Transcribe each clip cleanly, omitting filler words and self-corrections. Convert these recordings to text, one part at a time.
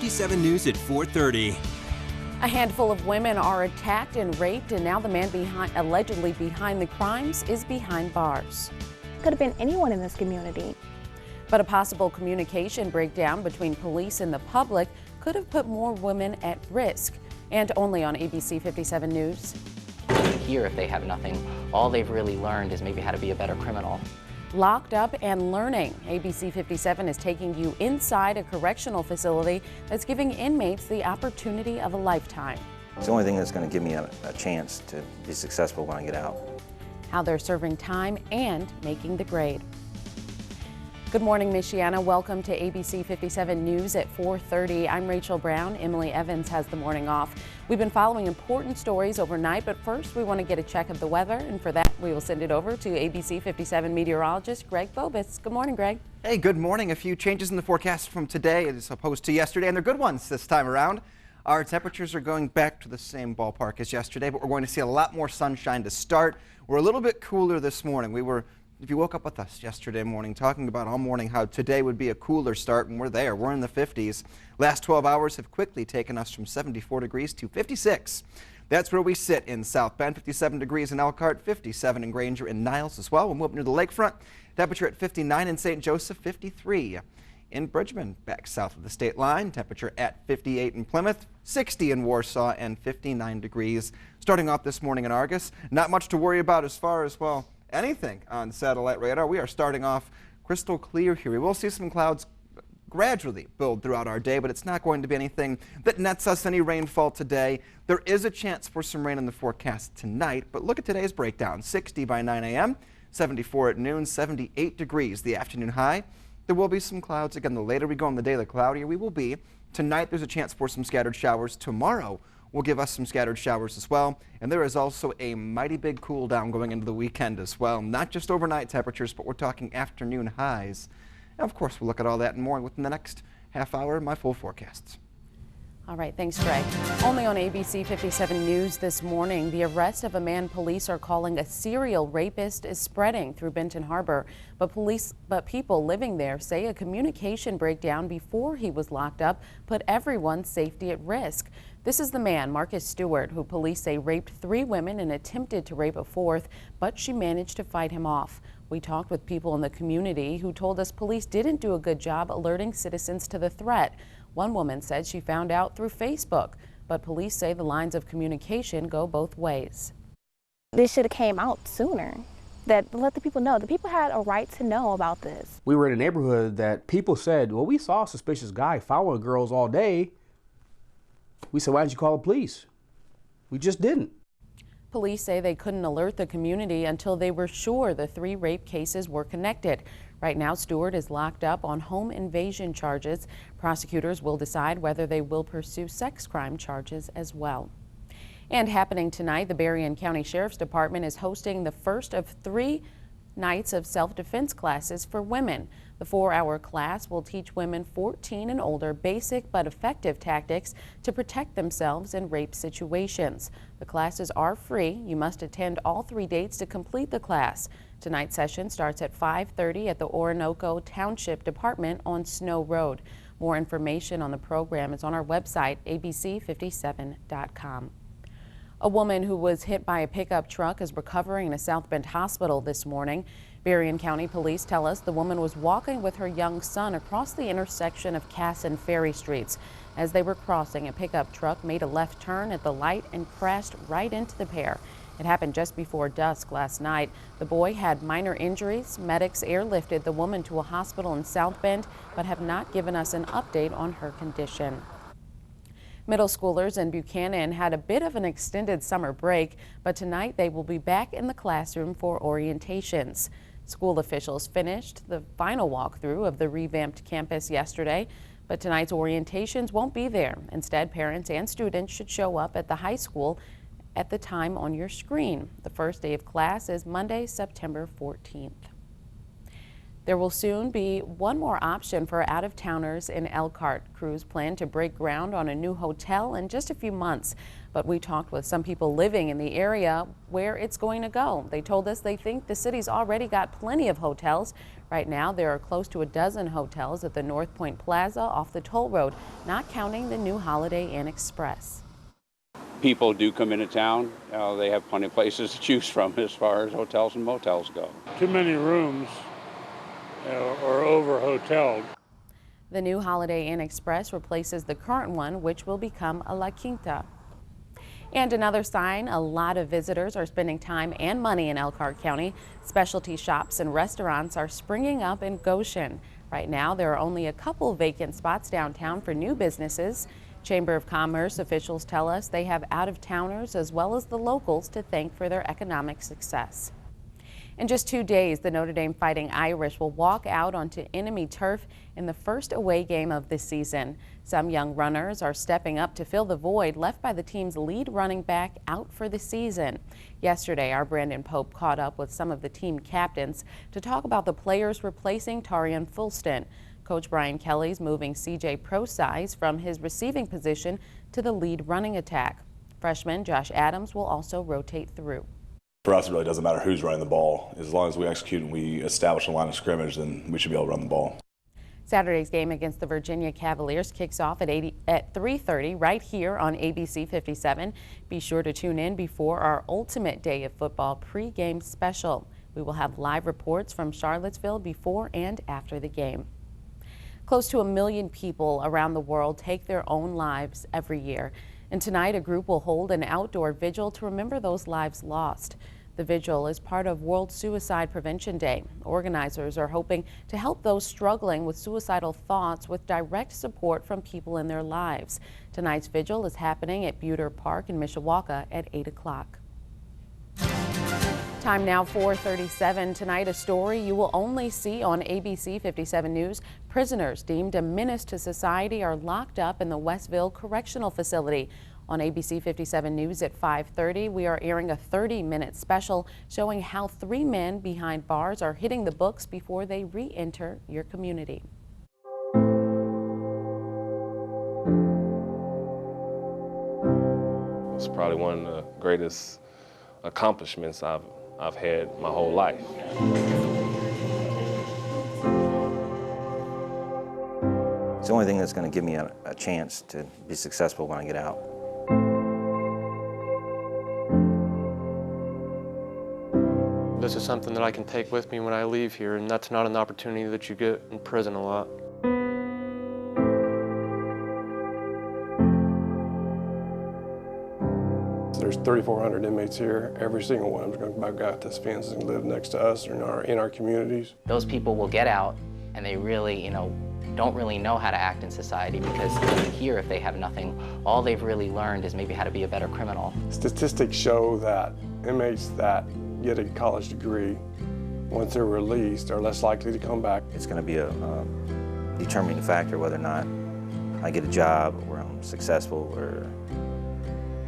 57 News at 4:30. A handful of women are attacked and raped, and now the man allegedly behind the crimes is behind bars. Could have been anyone in this community. But a possible communication breakdown between police and the public could have put more women at risk. And only on ABC 57 News. Here, if they have nothing, all they've really learned is maybe how to be a better criminal. Locked up and learning. ABC 57 is taking you inside a correctional facility that's giving inmates the opportunity of a lifetime. It's the only thing that's going to give me a chance to be successful when I get out. How they're serving time and making the grade. Good morning, Michiana. Welcome to ABC 57 News at 4:30. I'm Rachel Brown. Emily Evans has the morning off. We've been following important stories overnight, but first we want to get a check of the weather, and for that we will send it over to ABC 57 meteorologist Greg Bobus. Good morning, Greg. Hey, good morning. A few changes in the forecast from today as opposed to yesterday, and they're good ones this time around. Our temperatures are going back to the same ballpark as yesterday, but we're going to see a lot more sunshine to start. We're a little bit cooler this morning. If you woke up with us yesterday morning, talking about all morning how today would be a cooler start, and we're there. We're in the 50s. Last 12 hours have quickly taken us from 74 degrees to 56. That's where we sit in South Bend. 57 degrees in Elkhart, 57 in Granger and Niles as well. We'll move up near the lakefront. Temperature at 59 in St. Joseph, 53 in Bridgman, back south of the state line. Temperature at 58 in Plymouth, 60 in Warsaw, and 59 degrees. Starting off this morning in Argus. Not much to worry about as far as, well, anything on satellite radar. We are starting off crystal clear here. We will see some clouds gradually build throughout our day, but it's not going to be anything that nets us any rainfall today. There is a chance for some rain in the forecast tonight, but look at today's breakdown. 60 by 9 a.m., 74 at noon, 78 degrees the afternoon high. There will be some clouds. Again, the later we go in the day, the cloudier we will be. Tonight, there's a chance for some scattered showers. Tomorrow will give us some scattered showers as well. And there is also a mighty big cool down going into the weekend as well. Not just overnight temperatures, but we're talking afternoon highs. And of course, we'll look at all that and more within the next half hour in my full forecasts. All right, thanks, Greg. Only on ABC 57 News this morning, the arrest of a man police are calling a serial rapist is spreading through Benton Harbor. But people living there say a communication breakdown before he was locked up put everyone's safety at risk. This is the man, Marcus Stewart, who police say raped 3 women and attempted to rape a 4th, but she managed to fight him off. We talked with people in the community who told us police didn't do a good job alerting citizens to the threat. One woman said she found out through Facebook, but police say the lines of communication go both ways. This should have came out sooner. That let the people know. The people had a right to know about this. We were in a neighborhood that people said, well, we saw a suspicious guy following girls all day. We said, why didn't you call the police? We just didn't. Police say they couldn't alert the community until they were sure the 3 rape cases were connected. Right now, Stewart is locked up on home invasion charges. Prosecutors will decide whether they will pursue sex crime charges as well. And happening tonight, the Berrien County Sheriff's Department is hosting the first of 3 nights of self-defense classes for women. The 4-hour class will teach women 14 and older basic but effective tactics to protect themselves in rape situations. The classes are free. You must attend all 3 dates to complete the class. Tonight's session starts at 5:30 at the Orinoco Township Department on Snow Road. More information on the program is on our website, abc57.com. A woman who was hit by a pickup truck is recovering in a South Bend hospital this morning. Berrien County Police tell us the woman was walking with her young son across the intersection of Cass and Ferry Streets. As they were crossing, a pickup truck made a left turn at the light and crashed right into the pair. It happened just before dusk last night. The boy had minor injuries. Medics airlifted the woman to a hospital in South Bend, but have not given us an update on her condition. Middle schoolers in Buchanan had a bit of an extended summer break, but tonight they will be back in the classroom for orientations. School officials finished the final walkthrough of the revamped campus yesterday, but tonight's orientations won't be there. Instead, parents and students should show up at the high school at the time on your screen. The first day of class is Monday, September 14th. There will soon be one more option for out-of-towners in Elkhart. Crews plan to break ground on a new hotel in just a few months. But we talked with some people living in the area where it's going to go. They told us they think the city's already got plenty of hotels. Right now, there are close to a dozen hotels at the North Point Plaza off the toll road, not counting the new Holiday Inn Express. People do come into town. They have plenty of places to choose from as far as hotels and motels go. Too many rooms or over-hoteled. The new Holiday Inn Express replaces the current one, which will become a La Quinta. And another sign, a lot of visitors are spending time and money in Elkhart County. Specialty shops and restaurants are springing up in Goshen. Right now, there are only a couple vacant spots downtown for new businesses. Chamber of Commerce officials tell us they have out-of-towners as well as the locals to thank for their economic success. In just 2 days, the Notre Dame Fighting Irish will walk out onto enemy turf in the first away game of the season. Some young runners are stepping up to fill the void left by the team's lead running back out for the season. Yesterday, our Brandon Pope caught up with some of the team captains to talk about the players replacing Tarian Fulston. Coach Brian Kelly's moving C.J. Prosise from his receiving position to the lead running attack. Freshman Josh Adams will also rotate through. For us, it really doesn't matter who's running the ball. As long as we execute and we establish a line of scrimmage, then we should be able to run the ball. Saturday's game against the Virginia Cavaliers kicks off at 3:30 right here on ABC 57. Be sure to tune in before our Ultimate Day of Football pregame special. We will have live reports from Charlottesville before and after the game. Close to 1 million people around the world take their own lives every year. And tonight, a group will hold an outdoor vigil to remember those lives lost. The vigil is part of World Suicide Prevention Day. Organizers are hoping to help those struggling with suicidal thoughts with direct support from people in their lives. Tonight's vigil is happening at Buter Park in Mishawaka at 8 o'clock. Time now 4:37. Tonight, a story you will only see on ABC 57 News. Prisoners deemed a menace to society are locked up in the Westville Correctional Facility. On ABC 57 News at 5:30, we are airing a 30-minute special showing how 3 men behind bars are hitting the books before they re-enter your community. It's probably one of the greatest accomplishments I've had my whole life. It's the only thing that's going to give me a chance to be successful when I get out. This is something that I can take with me when I leave here, and that's not an opportunity that you get in prison a lot. There's 3,400 inmates here. Every single one of them is going to back out this fence and live next to us or in our communities. Those people will get out and they really, don't really know how to act in society because here, if they have nothing, all they've really learned is maybe how to be a better criminal. Statistics show that inmates that get a college degree, once they're released, are less likely to come back. It's going to be a determining factor whether or not I get a job, where I'm successful, or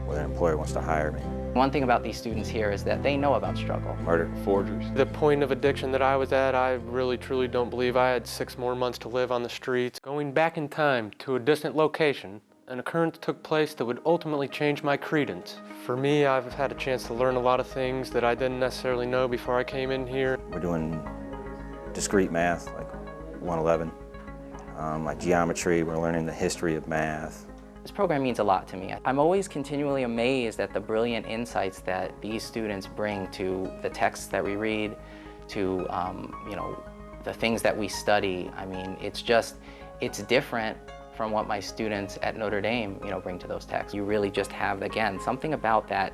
whether an employer wants to hire me. One thing about these students here is that they know about struggle. Murder, forgeries. The point of addiction that I was at, I really truly don't believe I had 6 more months to live on the streets. Going back in time to a distant location, an occurrence took place that would ultimately change my credence. For me, I've had a chance to learn a lot of things that I didn't necessarily know before I came in here. We're doing discrete math, like 111, like geometry. We're learning the history of math. This program means a lot to me. I'm always continually amazed at the brilliant insights that these students bring to the texts that we read, to the things that we study. I mean, it's different from what my students at Notre Dame, bring to those texts. You really just have, again, something about that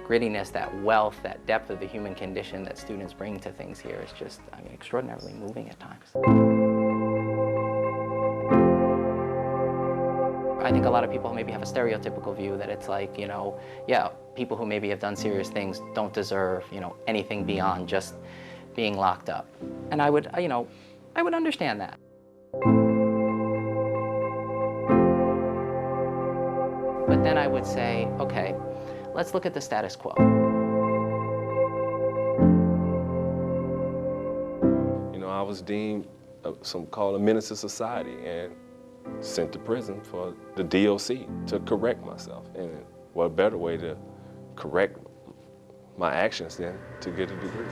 grittiness, that wealth, that depth of the human condition that students bring to things here is just, extraordinarily moving at times. I think a lot of people maybe have a stereotypical view that it's like, people who maybe have done serious things don't deserve, anything beyond just being locked up. And I would understand that. But then I would say, okay, let's look at the status quo. I was deemed called a menace to society and sent to prison for the DOC to correct myself. And what better way to correct my actions than to get a degree.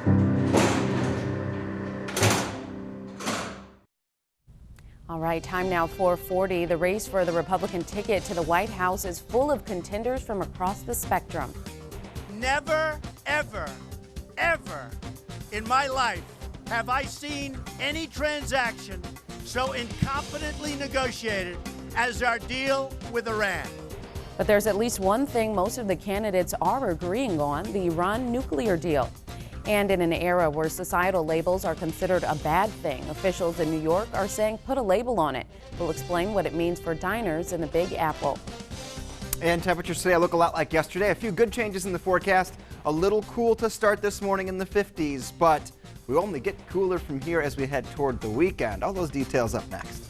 All right, time now 4:40. The race for the Republican ticket to the White House is full of contenders from across the spectrum. Never, ever, ever in my life have I seen any transaction so incompetently negotiated as our deal with Iran. But there's at least one thing most of the candidates are agreeing on: the Iran nuclear deal. And in an era where societal labels are considered a bad thing, officials in New York are saying put a label on it. We'll explain what it means for diners in the Big Apple. And temperatures today look a lot like yesterday. A few good changes in the forecast. A little cool to start this morning in the 50s, but we only get cooler from here as we head toward the weekend. All those details up next.